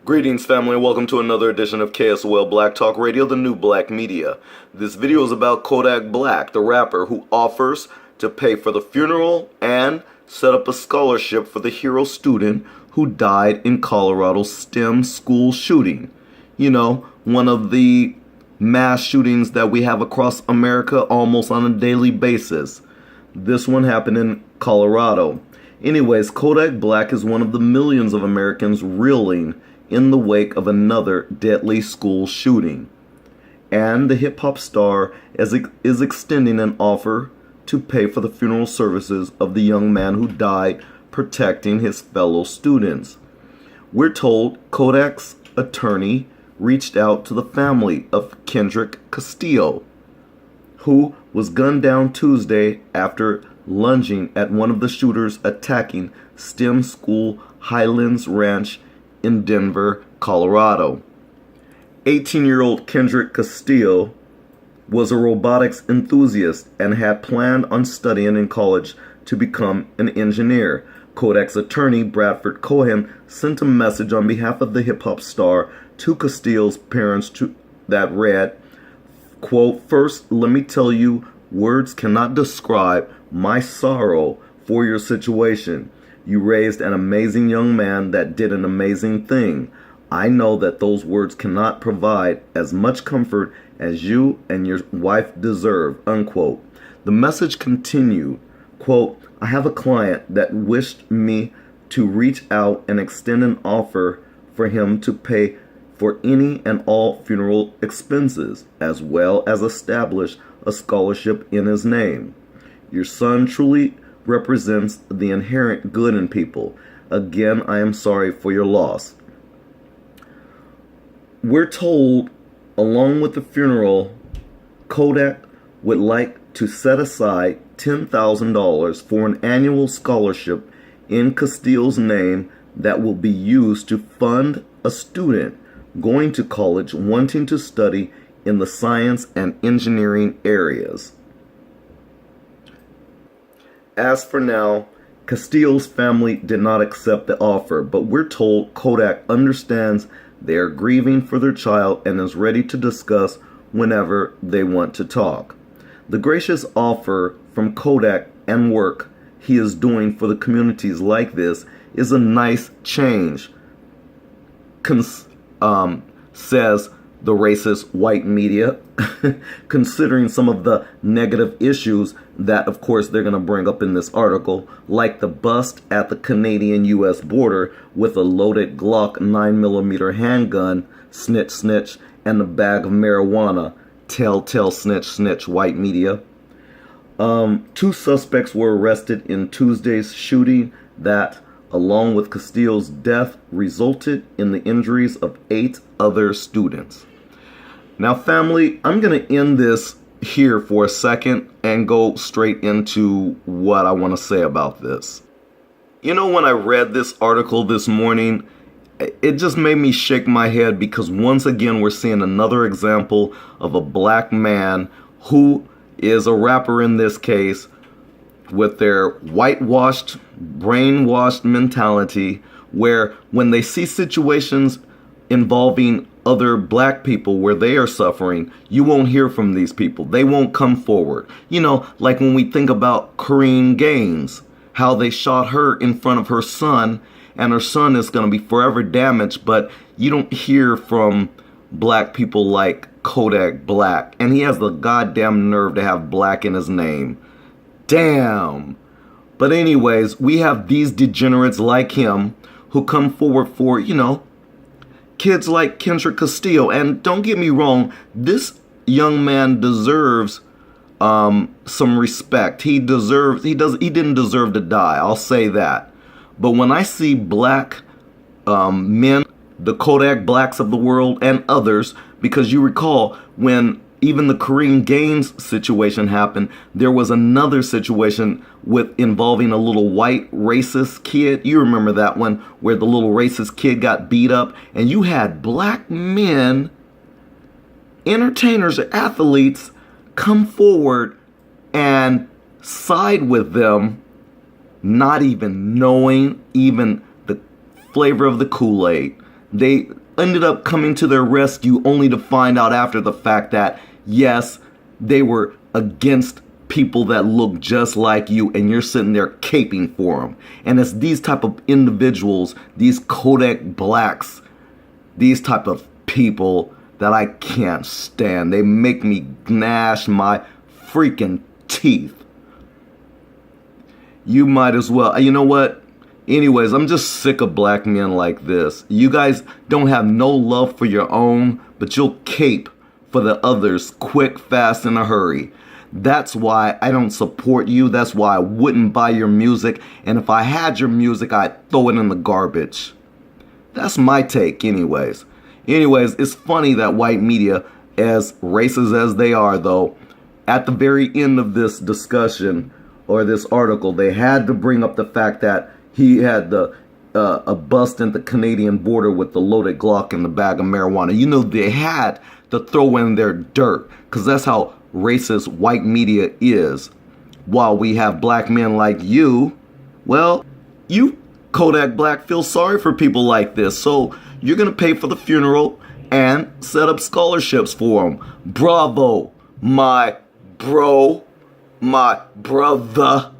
Greetings, family, and welcome to another edition of KSOL Black Talk Radio, the new black media. This video is about Kodak Black, the rapper who offers to pay for the funeral and set up a scholarship for the hero student who died in Colorado's STEM school shooting. You know, one of the mass shootings that we have across America almost on a daily basis. This one happened in Colorado. Anyways, Kodak Black is one of the millions of Americans reeling in the wake of another deadly school shooting. And the hip-hop star is extending an offer to pay for the funeral services of the young man who died protecting his fellow students. We're told Kodak's attorney reached out to the family of Kendrick Castillo, who was gunned down Tuesday after lunging at one of the shooters attacking STEM school Highlands Ranch in Denver, Colorado. 18-year-old Kendrick Castillo was a robotics enthusiast and had planned on studying in college to become an engineer. Kodak's attorney, Bradford Cohen, sent a message on behalf of the hip-hop star to Castillo's parents that read, quote, "First, let me tell you, words cannot describe my sorrow for your situation. You raised an amazing young man that did an amazing thing. I know that those words cannot provide as much comfort as you and your wife deserve," unquote. The message continued, quote, "I have a client that wished me to reach out and extend an offer for him to pay for any and all funeral expenses, as well as establish a scholarship in his name. Your son truly represents the inherent good in people. Again, I am sorry for your loss." We're told, along with the funeral, Kodak would like to set aside $10,000 for an annual scholarship in Castillo's name that will be used to fund a student going to college wanting to study in the science and engineering areas. As for now, Castillo's family did not accept the offer, but we're told Kodak understands they are grieving for their child and is ready to discuss whenever they want to talk. The gracious offer from Kodak and work he is doing for the communities like this is a nice change, says the racist white media, considering some of the negative issues that, of course, they're going to bring up in this article, like the bust at the Canadian-U.S. border with a loaded Glock 9mm handgun, snitch, snitch, and a bag of marijuana, tell, snitch, snitch, white media. 2 suspects were arrested in Tuesday's shooting that, along with Castillo's death, resulted in the injuries of 8 other students. Now, family, I'm going to end this here for a second and go straight into what I want to say about this. You know, when I read this article this morning, it just made me shake my head because once again, we're seeing another example of a black man who is a rapper in this case with their whitewashed, brainwashed mentality where when they see situations involving other black people where they are suffering, you won't hear from these people. They won't come forward. You know, like when we think about Korean Gaines, how they shot her in front of her son, and her son is going to be forever damaged, but you don't hear from black people like Kodak Black, and he has the goddamn nerve to have black in his name. Damn. But anyways, we have these degenerates like him who come forward for, you know, kids like Kendrick Castillo. And don't get me wrong, this young man deserves some respect. He didn't deserve to die. I'll say that. But when I see black men, the Kodak Blacks of the world and others, because you recall when even the Korean Gaines situation happened, there was another situation involving a little white racist kid. You remember that one where the little racist kid got beat up, and you had black men, entertainers, athletes come forward and side with them, not even knowing even the flavor of the Kool-Aid. They ended up coming to their rescue only to find out after the fact that, yes, they were against people that look just like you, and you're sitting there caping for them. And it's these type of individuals, these Kodak blacks, these type of people that I can't stand. They make me gnash my freaking teeth. You might as well, you know what? Anyways, I'm just sick of black men like this. You guys don't have no love for your own, but you'll cape for the others quick, fast, in a hurry. That's why I don't support you. That's why I wouldn't buy your music. And if I had your music, I'd throw it in the garbage. That's my take anyways. Anyways, it's funny that white media, as racist as they are though, at the very end of this discussion or this article, they had to bring up the fact that he had a bust in the Canadian border with the loaded Glock and the bag of marijuana. You know, they had to throw in their dirt, because that's how racist white media is. While we have black men like you, well, you Kodak Black feel sorry for people like this, so you're gonna pay for the funeral and set up scholarships for them. Bravo, my bro, my brother.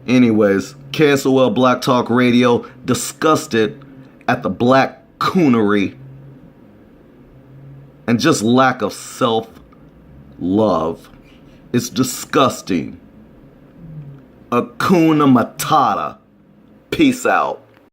Anyways, KSOL Black Talk Radio, disgusted at the black coonery and just lack of self-love. It's disgusting. Hakuna Matata. Peace out.